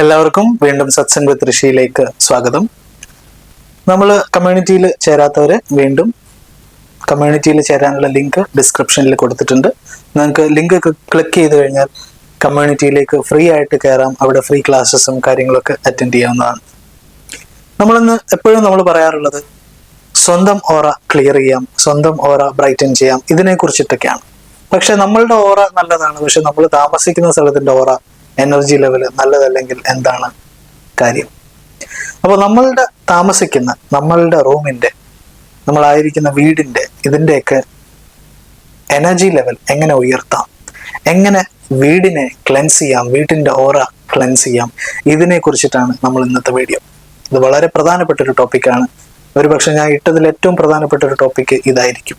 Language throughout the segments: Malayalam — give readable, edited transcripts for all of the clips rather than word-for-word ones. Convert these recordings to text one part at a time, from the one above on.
എല്ലാവർക്കും വീണ്ടും സത്സംഗ് വിത്ത് ഋഷിയിലേക്ക് സ്വാഗതം. നമ്മൾ കമ്മ്യൂണിറ്റിയിൽ ചേരാത്തവരെ വീണ്ടും കമ്മ്യൂണിറ്റിയിൽ ചേരാനുള്ള ലിങ്ക് ഡിസ്ക്രിപ്ഷനിൽ കൊടുത്തിട്ടുണ്ട്. നിങ്ങൾക്ക് ലിങ്ക് ക്ലിക്ക് ചെയ്ത് കഴിഞ്ഞാൽ കമ്മ്യൂണിറ്റിയിലേക്ക് ഫ്രീ ആയിട്ട് കയറാം. അവിടെ ഫ്രീ ക്ലാസ്സസും കാര്യങ്ങളൊക്കെ അറ്റൻഡ് ചെയ്യാവുന്നതാണ്. നമ്മളിന്ന് എപ്പോഴും നമ്മൾ പറയാറുള്ളത് സ്വന്തം ഓറ ക്ലിയർ ചെയ്യാം, സ്വന്തം ഓറ ബ്രൈറ്റൻ ചെയ്യാം, ഇതിനെ കുറിച്ചിട്ടൊക്കെയാണ്. പക്ഷെ നമ്മളുടെ ഓറ നല്ലതാണ്, പക്ഷെ നമ്മൾ താമസിക്കുന്ന സ്ഥലത്തിന്റെ ഓറ എനർജി ലെവല് നല്ലതല്ലെങ്കിൽ എന്താണ് കാര്യം? അപ്പോൾ നമ്മളുടെ താമസിക്കുന്ന നമ്മളുടെ റൂമിന്റെ, നമ്മളായിരിക്കുന്ന വീടിന്റെ, ഇതിന്റെയൊക്കെ എനർജി ലെവൽ എങ്ങനെ ഉയർത്താം, എങ്ങനെ വീടിനെ ക്ലെൻസ് ചെയ്യാം, വീട്ടിന്റെ ഓറ ക്ലെൻസ് ചെയ്യാം, ഇതിനെ കുറിച്ചിട്ടാണ് നമ്മൾ ഇന്നത്തെ വീഡിയോ. ഇത് വളരെ പ്രധാനപ്പെട്ട ഒരു ടോപ്പിക്കാണ്. ഒരുപക്ഷെ ഞാൻ ഇട്ടതിൽ ഏറ്റവും പ്രധാനപ്പെട്ട ഒരു ടോപ്പിക്ക് ഇതായിരിക്കും.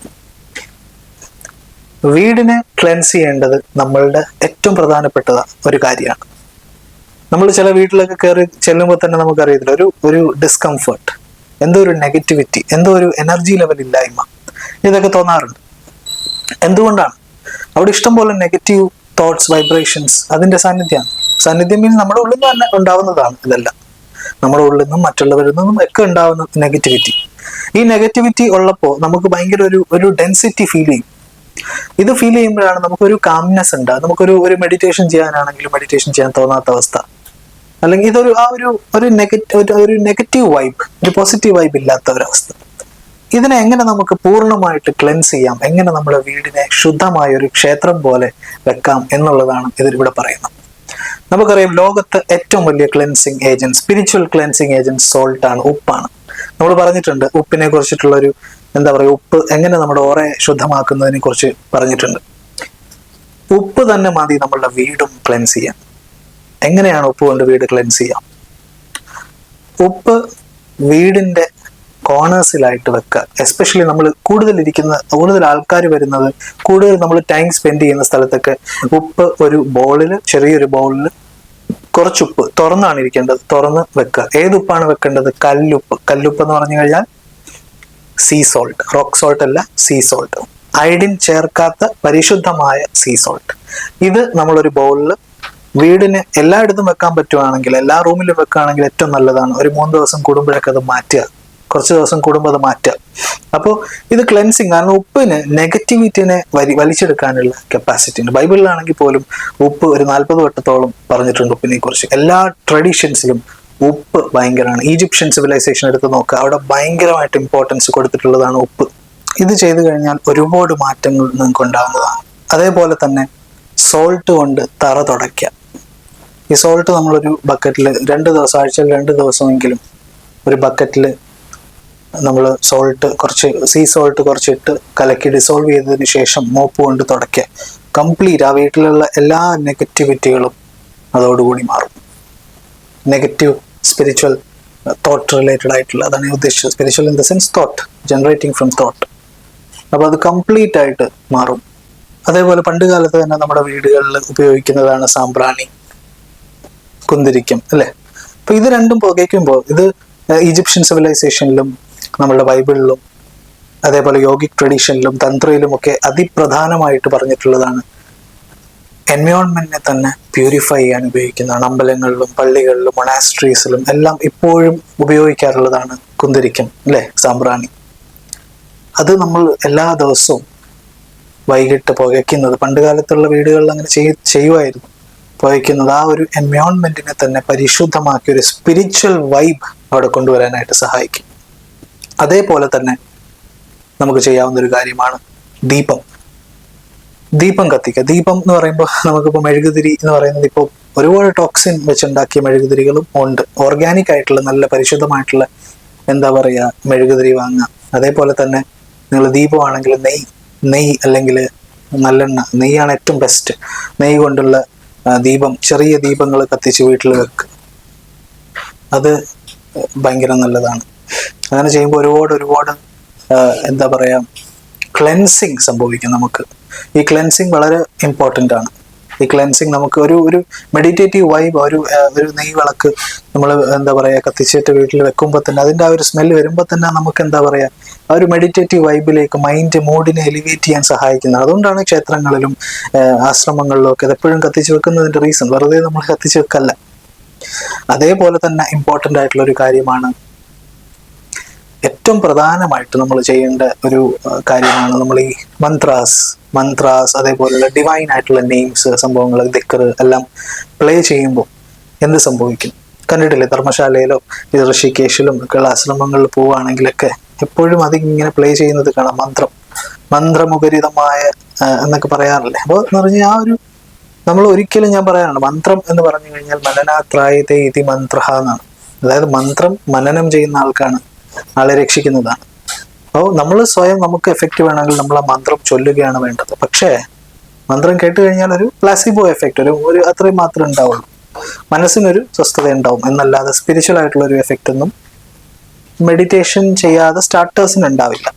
വീടിനെ ക്ലെൻസ് ചെയ്യേണ്ടത് നമ്മളുടെ ഏറ്റവും പ്രധാനപ്പെട്ട ഒരു കാര്യമാണ്. നമ്മൾ ചില വീട്ടിലൊക്കെ കയറി ചെല്ലുമ്പോൾ തന്നെ നമുക്കറിയത്തില്ല, ഒരു ഡിസ്കംഫർട്ട്, എന്തോ ഒരു നെഗറ്റിവിറ്റി, എന്തോ ഒരു എനർജി ലെവൽ ഇല്ലായ്മ, ഇതൊക്കെ തോന്നാറുണ്ട്. എന്തുകൊണ്ടാണ്? അവിടെ ഇഷ്ടംപോലെ നെഗറ്റീവ് തോട്ട്സ്, വൈബ്രേഷൻസ്, അതിന്റെ സാന്നിധ്യം മീൻസ് നമ്മുടെ ഉള്ളിൽ നിന്ന് തന്നെ ഉണ്ടാവുന്നതാണ്. ഇതെല്ലാം നമ്മുടെ ഉള്ളിൽ നിന്നും മറ്റുള്ളവരിൽ നിന്നും ഒക്കെ ഉണ്ടാവുന്ന നെഗറ്റിവിറ്റി. ഈ നെഗറ്റിവിറ്റി ഉള്ളപ്പോൾ നമുക്ക് ഭയങ്കര ഒരു ഡെൻസിറ്റി ഫീൽ ചെയ്യും. ഇത് ഫീൽ ചെയ്യുമ്പോഴാണ് നമുക്കൊരു കാംനെസ് ഉണ്ടാകും. നമുക്കൊരു മെഡിറ്റേഷൻ ചെയ്യാനാണെങ്കിലും മെഡിറ്റേഷൻ ചെയ്യാൻ തോന്നാത്ത അവസ്ഥ, അല്ലെങ്കിൽ ഇതൊരു ഒരു നെഗറ്റീവ് വൈബ്, ഒരു പോസിറ്റീവ് വൈബ് ഇല്ലാത്ത ഒരവസ്ഥ. ഇതിനെ എങ്ങനെ നമുക്ക് പൂർണ്ണമായിട്ട് ക്ലെൻസ് ചെയ്യാം, എങ്ങനെ നമ്മുടെ വീടിനെ ശുദ്ധമായ ഒരു ക്ഷേത്രം പോലെ വെക്കാം എന്നുള്ളതാണ് ഇതിലൂടെ പറയുന്നത്. നമുക്കറിയാം, ലോകത്ത് ഏറ്റവും വലിയ cleansing agent, spiritual cleansing agent salt ആണ്, ഉപ്പാണ്. നമ്മൾ പറഞ്ഞിട്ടുണ്ട് ഉപ്പിനെ കുറിച്ചിട്ടുള്ള ഒരു ഉപ്പ് എങ്ങനെ നമ്മുടെ ഓറയെ ശുദ്ധമാക്കുന്നതിനെ കുറിച്ച് പറഞ്ഞിട്ടുണ്ട്. ഉപ്പ് തന്നെ മതി നമ്മളുടെ വീടും ക്ലെൻസ് ചെയ്യാൻ. എങ്ങനെയാണ് ഉപ്പ് കൊണ്ട് വീട് ക്ലെൻസ് ചെയ്യാം? ഉപ്പ് വീടിന്റെ കോർണേഴ്സിലായിട്ട് വെക്കുക. എസ്പെഷ്യലി നമ്മൾ കൂടുതൽ ആൾക്കാർ വരുന്നത്, കൂടുതൽ നമ്മൾ ടൈം സ്പെൻഡ് ചെയ്യുന്ന സ്ഥലത്തൊക്കെ ഉപ്പ് ഒരു ബൗളിൽ, ചെറിയൊരു ബൗളിൽ കുറച്ചുപ്പ് തുറന്നാണ് ഇരിക്കേണ്ടത്, തുറന്ന് വെക്കുക. ഏതുപ്പാണ് വെക്കേണ്ടത്? കല്ലുപ്പ്. കല്ലുപ്പ് എന്ന് പറഞ്ഞു കഴിഞ്ഞാൽ സീ സോൾട്ട്, റോക്ക് സോൾട്ട് അല്ല, സീ സോൾട്ട്, അയഡിൻ ചേർക്കാത്ത പരിശുദ്ധമായ സീ സോൾട്ട്. ഇത് നമ്മളൊരു ബൗളിൽ വീടിന് എല്ലായിടത്തും വെക്കാൻ പറ്റുവാണെങ്കിൽ, എല്ലാ റൂമിലും വെക്കുകയാണെങ്കിൽ ഏറ്റവും നല്ലതാണ്. ഒരു 3 ദിവസം കൂടുമ്പോഴൊക്കെ അത് മാറ്റുക, കുറച്ച് ദിവസം കൂടുമ്പോൾ അത് മാറ്റുക. അപ്പോൾ ഇത് ക്ലെൻസിങ്. കാരണം ഉപ്പിന് നെഗറ്റിവിറ്റിനെ വലിച്ചെടുക്കാനുള്ള കപ്പാസിറ്റി ഉണ്ട്. ബൈബിളിലാണെങ്കിൽ പോലും ഉപ്പ് ഒരു 40 വട്ടത്തോളം പറഞ്ഞിട്ടുണ്ട് ഉപ്പിനെ കുറിച്ച്. എല്ലാ ട്രഡീഷൻസിലും ഉപ്പ് ഭയങ്കരമാണ്. ഈജിപ്ഷ്യൻ സിവിലൈസേഷൻ എടുത്ത് നോക്കുക, അവിടെ ഭയങ്കരമായിട്ട് ഇമ്പോർട്ടൻസ് കൊടുത്തിട്ടുള്ളതാണ് ഉപ്പ്. ഇത് ചെയ്തു കഴിഞ്ഞാൽ ഒരുപാട് മാറ്റങ്ങൾ നിങ്ങൾക്ക് ഉണ്ടാകുന്നതാണ്. അതേപോലെ തന്നെ സോൾട്ട് കൊണ്ട് തറ തുടയ്ക്കുക. ഈ സോൾട്ട് നമ്മളൊരു ബക്കറ്റിൽ 2 ദിവസം, ആഴ്ചയിൽ 2 ദിവസമെങ്കിലും ഒരു ബക്കറ്റിൽ നമ്മൾ സീ സോൾട്ട് കുറച്ചിട്ട് കലക്കി ഡിസോൾവ് ചെയ്തതിന് ശേഷം മോപ്പ് കൊണ്ട് തുടയ്ക്കുക. കംപ്ലീറ്റ് ആ വീട്ടിലുള്ള എല്ലാ നെഗറ്റിവിറ്റികളും അതോടുകൂടി മാറും. നെഗറ്റീവ് സ്പിരിച്വൽ തോട്ട് റിലേറ്റഡ് ആയിട്ടുള്ള, അതാണ് ഞാൻ ഉദ്ദേശിച്ചത്. Spiritual in the sense thought, generating from thought. അപ്പോൾ അത് കംപ്ലീറ്റ് ആയിട്ട് മാറും. അതേപോലെ പണ്ട് കാലത്ത് തന്നെ നമ്മുടെ വീടുകളിൽ ഉപയോഗിക്കുന്നതാണ് സാമ്പ്രാണി, കുന്തിരിക്കം, അല്ലേ? അപ്പൊ ഇത് രണ്ടും പുകയ്ക്കുമ്പോൾ, ഇത് ഈജിപ്ഷ്യൻ സിവിലൈസേഷനിലും നമ്മളുടെ ബൈബിളിലും അതേപോലെ യോഗിക് ട്രഡീഷനിലും തന്ത്രയിലും ഒക്കെ അതിപ്രധാനമായിട്ട് പറഞ്ഞിട്ടുള്ളതാണ്. എൻവയോൺമെന്റിനെ തന്നെ പ്യൂരിഫൈ ചെയ്യാൻ ഉപയോഗിക്കുന്നതാണ്. അമ്പലങ്ങളിലും പള്ളികളിലും മൊണാസ്ട്രീസിലും എല്ലാം ഇപ്പോഴും ഉപയോഗിക്കാറുള്ളതാണ് കുന്തിരിക്കം, അല്ലേ? സാമ്പ്രാണി. അത് നമ്മൾ എല്ലാ ദിവസവും വൈകിട്ട് പുകയ്ക്കുന്നത്, പണ്ട് കാലത്തുള്ള വീടുകളിൽ അങ്ങനെ ചെയ്യുമായിരുന്നു, പുകയ്ക്കുന്നത്. ആ ഒരു എൻവയോൺമെന്റിനെ തന്നെ പരിശുദ്ധമാക്കി ഒരു സ്പിരിച്വൽ വൈബ് അവിടെ കൊണ്ടുവരാനായിട്ട് സഹായിക്കും. അതേപോലെ തന്നെ നമുക്ക് ചെയ്യാവുന്ന ഒരു കാര്യമാണ് ദീപം കത്തിക്കുക. ദീപം എന്ന് പറയുമ്പോൾ നമുക്കിപ്പോൾ മെഴുകുതിരി എന്ന് പറയുന്നത്, ഇപ്പോൾ ഒരുപാട് ടോക്സിൻ വെച്ചുണ്ടാക്കിയ മെഴുകുതിരികളും ഉണ്ട്. ഓർഗാനിക് ആയിട്ടുള്ള നല്ല പരിശുദ്ധമായിട്ടുള്ള മെഴുകുതിരി വാങ്ങുക. അതേപോലെ തന്നെ നിങ്ങൾ ദീപമാണെങ്കിൽ നെയ്യ് അല്ലെങ്കിൽ നല്ലെണ്ണ, നെയ്യാണ് ഏറ്റവും ബെസ്റ്റ്. നെയ്യ് കൊണ്ടുള്ള ദീപം, ചെറിയ ദീപങ്ങൾ കത്തിച്ച് വീട്ടിൽ വെക്കുക. അത് ഭയങ്കര നല്ലതാണ്. അങ്ങനെ ചെയ്യുമ്പോൾ ഒരുപാട് ക്ലെൻസിങ് സംഭവിക്കും നമുക്ക്. ഈ ക്ലെൻസിങ് വളരെ ഇമ്പോർട്ടൻ്റ് ആണ്. ഈ ക്ലെൻസിങ് നമുക്ക് ഒരു മെഡിറ്റേറ്റീവ് വൈബ്, ഒരു നെയ് വിളക്ക് നമ്മൾ കത്തിച്ചിട്ട് വീട്ടിൽ വെക്കുമ്പോൾ തന്നെ അതിൻ്റെ ആ ഒരു സ്മെല്ല് വരുമ്പോൾ തന്നെ നമുക്ക് ആ ഒരു മെഡിറ്റേറ്റീവ് വൈബിലേക്ക് മൂഡിനെ എലിവേറ്റ് ചെയ്യാൻ സഹായിക്കുന്നത്. അതുകൊണ്ടാണ് ക്ഷേത്രങ്ങളിലും ആശ്രമങ്ങളിലും ഒക്കെ എപ്പോഴും കത്തിച്ച് വെക്കുന്നതിൻ്റെ റീസൺ. വെറുതെ നമ്മൾ കത്തിച്ച് വെക്കല്ല. അതേപോലെ തന്നെ ഇമ്പോർട്ടൻ്റ് ആയിട്ടുള്ള ഒരു കാര്യമാണ്, ഏറ്റവും പ്രധാനമായിട്ട് നമ്മൾ ചെയ്യേണ്ട ഒരു കാര്യമാണ് നമ്മൾ ഈ മന്ത്രാസ് അതേപോലെയുള്ള ഡിവൈൻ ആയിട്ടുള്ള നെയിംസ്, സംഭവങ്ങൾ, ദിക്കർ എല്ലാം പ്ലേ ചെയ്യുമ്പോൾ എന്ത് സംഭവിക്കും? കണ്ടിട്ടില്ലേ, ധർമ്മശാലയിലോ ഋഷികേശിലും ഒക്കെയുള്ള ആശ്രമങ്ങളിൽ പോവുകയാണെങ്കിലൊക്കെ എപ്പോഴും അതിങ്ങനെ പ്ലേ ചെയ്യുന്നത് കാണാം. മന്ത്രമുപരിതമായ എന്നൊക്കെ പറയാറില്ലേ. അപ്പോൾ എന്ന് പറഞ്ഞാൽ ആ ഒരു, നമ്മൾ ഒരിക്കലും ഞാൻ പറയാനാണ്, മന്ത്രം എന്ന് പറഞ്ഞു കഴിഞ്ഞാൽ മനനാത്രായതേ ഇതി മന്ത്ര എന്നാണ്. അതായത് മന്ത്രം മനനം ചെയ്യുന്ന ആൾക്കാണ്, ആളെ രക്ഷിക്കുന്നതാണ്. അപ്പോൾ നമ്മൾ സ്വയം നമുക്ക് എഫക്റ്റ് വേണമെങ്കിൽ നമ്മൾ ആ മന്ത്രം ചൊല്ലുകയാണ് വേണ്ടത്. പക്ഷേ മന്ത്രം കേട്ട് കഴിഞ്ഞാൽ ഒരു പ്ലാസിബോ എഫക്റ്റ് ഒരു അത്രയും മാത്രമേ ഉണ്ടാവുള്ളൂ. മനസ്സിനൊരു സ്വസ്ഥത ഉണ്ടാവും എന്നല്ലാതെ സ്പിരിച്വൽ ആയിട്ടുള്ള ഒരു എഫക്റ്റ് ഒന്നും മെഡിറ്റേഷൻ ചെയ്യാതെ സ്റ്റാർട്ടേഴ്സിന് ഉണ്ടാവില്ല.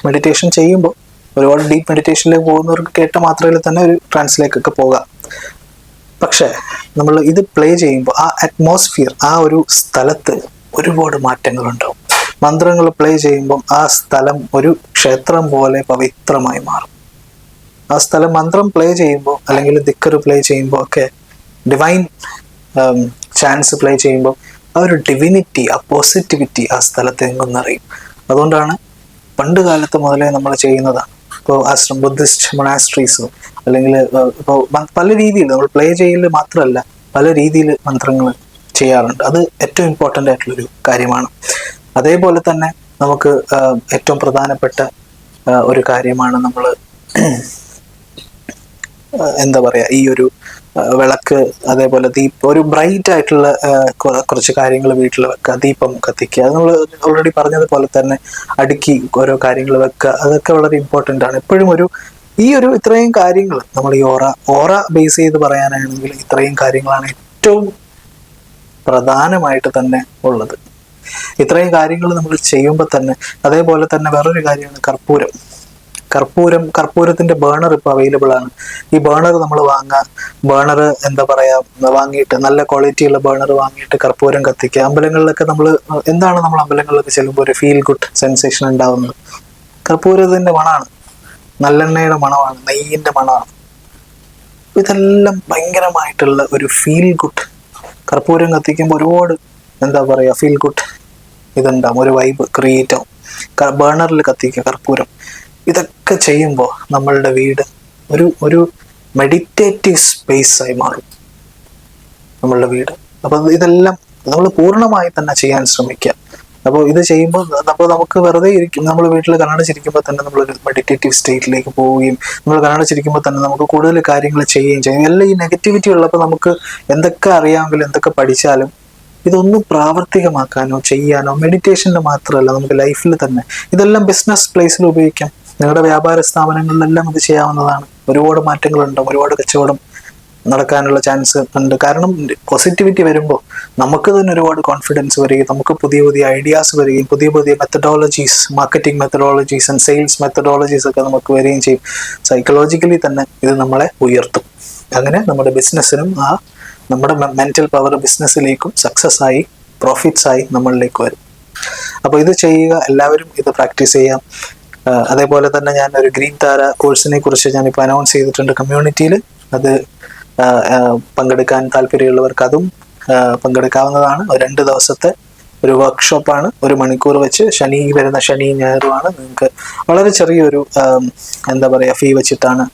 മെഡിറ്റേഷൻ ചെയ്യുമ്പോൾ ഒരുപാട് ഡീപ്പ് മെഡിറ്റേഷനിലേക്ക് പോകുന്നവർക്ക് കേട്ട മാത്രയിൽ തന്നെ ഒരു ട്രാൻസിലേക്കൊക്കെ പോകാം. പക്ഷേ നമ്മൾ ഇത് പ്ലേ ചെയ്യുമ്പോൾ ആ അറ്റ്മോസ്ഫിയർ, ആ ഒരു സ്ഥലത്ത് ഒരുപാട് മാറ്റങ്ങളുണ്ടാവും. മന്ത്രങ്ങൾ പ്ലേ ചെയ്യുമ്പോൾ ആ സ്ഥലം ഒരു ക്ഷേത്രം പോലെ പവിത്രമായി മാറും. ആ സ്ഥലം മന്ത്രം പ്ലേ ചെയ്യുമ്പോൾ അല്ലെങ്കിൽ ദിക്കർ പ്ലേ ചെയ്യുമ്പോൾ ഒക്കെ, ഡിവൈൻ ചാൻസ് പ്ലേ ചെയ്യുമ്പോൾ ആ ഒരു ഡിവിനിറ്റി, ആ പോസിറ്റിവിറ്റി ആ സ്ഥലത്ത് എങ്ങും നിറയും. അതുകൊണ്ടാണ് പണ്ട് കാലത്ത് മുതലേ നമ്മൾ ചെയ്യുന്നതാണ്. ഇപ്പോൾ ബുദ്ധിസ്റ്റ് മൊണാസ്ട്രീസ് അല്ലെങ്കിൽ ഇപ്പോൾ പല രീതിയിൽ നമ്മൾ പ്ലേ ചെയ്യൽ മാത്രമല്ല, പല രീതിയിൽ മന്ത്രങ്ങൾ ചെയ്യാറുണ്ട്. അത് ഏറ്റവും ഇമ്പോർട്ടൻ്റ് ആയിട്ടുള്ളൊരു കാര്യമാണ്. അതേപോലെ തന്നെ നമുക്ക് ഏറ്റവും പ്രധാനപ്പെട്ട ഒരു കാര്യമാണ് നമ്മൾ എന്താ പറയുക, ഈ ഒരു വിളക്ക്, അതേപോലെ ഒരു ബ്രൈറ്റ് ആയിട്ടുള്ള കുറച്ച് കാര്യങ്ങൾ വീട്ടിൽ വെക്കുക, ദീപം കത്തിക്കുക. അത് നമ്മൾ ഓൾറെഡി പറഞ്ഞതുപോലെ തന്നെ അടുക്കി ഓരോ കാര്യങ്ങൾ വെക്കുക. അതൊക്കെ വളരെ ഇമ്പോർട്ടൻ്റ് ആണ്. എപ്പോഴും ഇത്രയും കാര്യങ്ങൾ നമ്മൾ ഈ ഓറ ബേസ് ചെയ്ത് പറയാനാണെങ്കിൽ ഇത്രയും കാര്യങ്ങളാണ് ഏറ്റവും പ്രധാനമായിട്ട് തന്നെ ഉള്ളത്. ഇത്രയും കാര്യങ്ങൾ നമ്മൾ ചെയ്യുമ്പോൾ തന്നെ, അതേപോലെ തന്നെ വേറൊരു കാര്യമാണ് കർപ്പൂരത്തിന്റെ ബേണർ ഇപ്പോൾ അവൈലബിൾ ആണ്. ഈ ബേണർ നമ്മൾ ബേണർ എന്താ പറയാ, വാങ്ങിയിട്ട് നല്ല ക്വാളിറ്റിയുള്ള ബേണർ വാങ്ങിയിട്ട് കർപ്പൂരം കത്തിക്കുക. അമ്പലങ്ങളിലൊക്കെ നമ്മൾ അമ്പലങ്ങളിലൊക്കെ ചെല്ലുമ്പോൾ ഒരു ഫീൽ ഗുഡ് സെൻസേഷൻ ഉണ്ടാവുന്നത് കർപ്പൂരത്തിന്റെ മണമാണ്, നല്ലെണ്ണയുടെ മണമാണ്, നെയ്യിന്റെ മണമാണ്. ഇതെല്ലാം ഭയങ്കരമായിട്ടുള്ള ഒരു ഫീൽ ഗുഡ്. കർപ്പൂരം കത്തിക്കുമ്പോൾ ഒരുപാട് എന്താ പറയുക, ഫീൽ ഗുഡ് ഇതുണ്ടാവും, ഒരു വൈബ് ക്രിയേറ്റ് ആവും. ബേണറിൽ കത്തിക്കുക കർപ്പൂരം. ഇതൊക്കെ ചെയ്യുമ്പോൾ നമ്മളുടെ വീട് ഒരു മെഡിറ്റേറ്റീവ് സ്പേസ് ആയി മാറും നമ്മളുടെ വീട്. അപ്പോൾ ഇതെല്ലാം നമ്മൾ പൂർണ്ണമായി തന്നെ ചെയ്യാൻ ശ്രമിക്കുക. അപ്പോൾ ഇത് ചെയ്യുമ്പോൾ നമുക്ക് വെറുതെ നമ്മൾ വീട്ടിൽ കണ്ണടച്ചിരിക്കുമ്പോൾ തന്നെ നമ്മളൊരു മെഡിറ്റേറ്റീവ് സ്റ്റേറ്റിലേക്ക് പോവുകയും, നമ്മൾ കണ്ണടച്ചിരിക്കുമ്പോൾ തന്നെ നമുക്ക് കൂടുതൽ കാര്യങ്ങൾ ചെയ്യുകയും ചെയ്യും. എല്ലാം ഈ നെഗറ്റിവിറ്റി ഉള്ളപ്പോൾ നമുക്ക് എന്തൊക്കെ അറിയാമെങ്കിലും എന്തൊക്കെ പഠിച്ചാലും ഇതൊന്നും പ്രാവർത്തികമാക്കാനോ ചെയ്യാനോ, മെഡിറ്റേഷൻ്റെ മാത്രമല്ല, നമുക്ക് ലൈഫിൽ തന്നെ ഇതെല്ലാം ബിസിനസ് പ്ലേസിൽ ഉപയോഗിക്കാം. നിങ്ങളുടെ വ്യാപാര സ്ഥാപനങ്ങളിലെല്ലാം ഇത് ചെയ്യാവുന്നതാണ്. ഒരുപാട് മാറ്റങ്ങളുണ്ടാവും, ഒരുപാട് കച്ചവടം നടക്കാനുള്ള ചാൻസ് ഉണ്ട്. കാരണം പോസിറ്റിവിറ്റി വരുമ്പോൾ നമുക്ക് തന്നെ ഒരുപാട് കോൺഫിഡൻസ് വരികയും, നമുക്ക് പുതിയ പുതിയ ഐഡിയാസ് വരികയും, പുതിയ പുതിയ methodologies, marketing methodologies and sales methodologies ഒക്കെ നമുക്ക് വരികയും ചെയ്യും. സൈക്കോളജിക്കലി തന്നെ ഇത് നമ്മളെ ഉയർത്തും. അങ്ങനെ നമ്മുടെ ബിസിനസ്സിനും നമ്മുടെ മെന്റൽ പവർ ബിസിനസ്സിലേക്കും സക്സസ് ആയി, പ്രോഫിറ്റ്സ് ആയി നമ്മളിലേക്ക് വരും. അപ്പോൾ ഇത് ചെയ്യുക, എല്ലാവരും ഇത് പ്രാക്ടീസ് ചെയ്യാം. അതേപോലെ തന്നെ ഞാൻ ഒരു ഗ്രീൻ താര കോഴ്സിനെ കുറിച്ച് ഞാനിപ്പോൾ അനൗൺസ് ചെയ്തിട്ടുണ്ട് കമ്മ്യൂണിറ്റിയിൽ. അത് പങ്കെടുക്കാൻ താല്പര്യമുള്ളവർക്ക് അതും പങ്കെടുക്കാവുന്നതാണ്. 2 ദിവസത്തെ ഒരു വർക്ക്ഷോപ്പാണ്, 1 മണിക്കൂർ വെച്ച് വരുന്ന ശനി ഞായറുമാണ്. നിങ്ങൾക്ക് വളരെ ചെറിയൊരു എന്താ പറയുക ഫീ വെച്ചിട്ടാണ്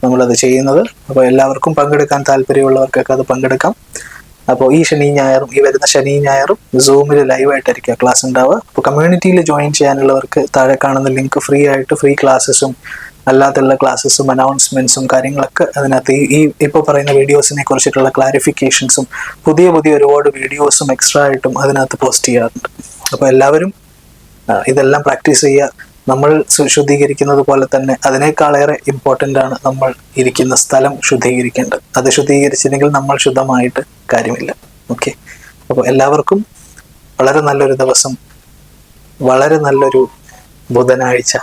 നമ്മളത് ചെയ്യുന്നത്. അപ്പോൾ എല്ലാവർക്കും പങ്കെടുക്കാൻ താല്പര്യമുള്ളവർക്കൊക്കെ അത് പങ്കെടുക്കാം. അപ്പോൾ ഈ വരുന്ന ശനി ഞായറും സൂമിൽ ലൈവായിട്ടായിരിക്കും ക്ലാസ് ഉണ്ടാവുക. അപ്പോൾ കമ്മ്യൂണിറ്റിയിൽ ജോയിൻ ചെയ്യാനുള്ളവർക്ക് താഴെ കാണുന്ന ലിങ്ക് ഫ്രീ ക്ലാസ്സസും അല്ലാത്തുള്ള ക്ലാസ്സസും അനൗൺസ്മെന്റ്സും കാര്യങ്ങളൊക്കെ അതിനകത്ത് ഈ ഇപ്പോൾ പറയുന്ന വീഡിയോസിനെ കുറിച്ചിട്ടുള്ള ക്ലാരിഫിക്കേഷൻസും പുതിയ ഒരുപാട് വീഡിയോസും എക്സ്ട്രാ ആയിട്ടും അതിനകത്ത് പോസ്റ്റ് ചെയ്യാറുണ്ട്. അപ്പോൾ എല്ലാവരും ഇതെല്ലാം പ്രാക്ടീസ് ചെയ്യുക. നമ്മൾ ശുദ്ധീകരിക്കുന്നത് പോലെ തന്നെ അതിനേക്കാളേറെ ഇമ്പോർട്ടൻ്റ് ആണ് നമ്മൾ ഇരിക്കുന്ന സ്ഥലം ശുദ്ധീകരിക്കേണ്ടത്. അത് ശുദ്ധീകരിച്ചില്ലെങ്കിൽ നമ്മൾ ശുദ്ധമായിട്ട് കാര്യമില്ല. ഓക്കെ, അപ്പോൾ എല്ലാവർക്കും വളരെ നല്ലൊരു ദിവസം, വളരെ നല്ലൊരു ബുധനാഴ്ച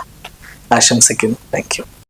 ആശംസിക്കുന്നു. Thank you.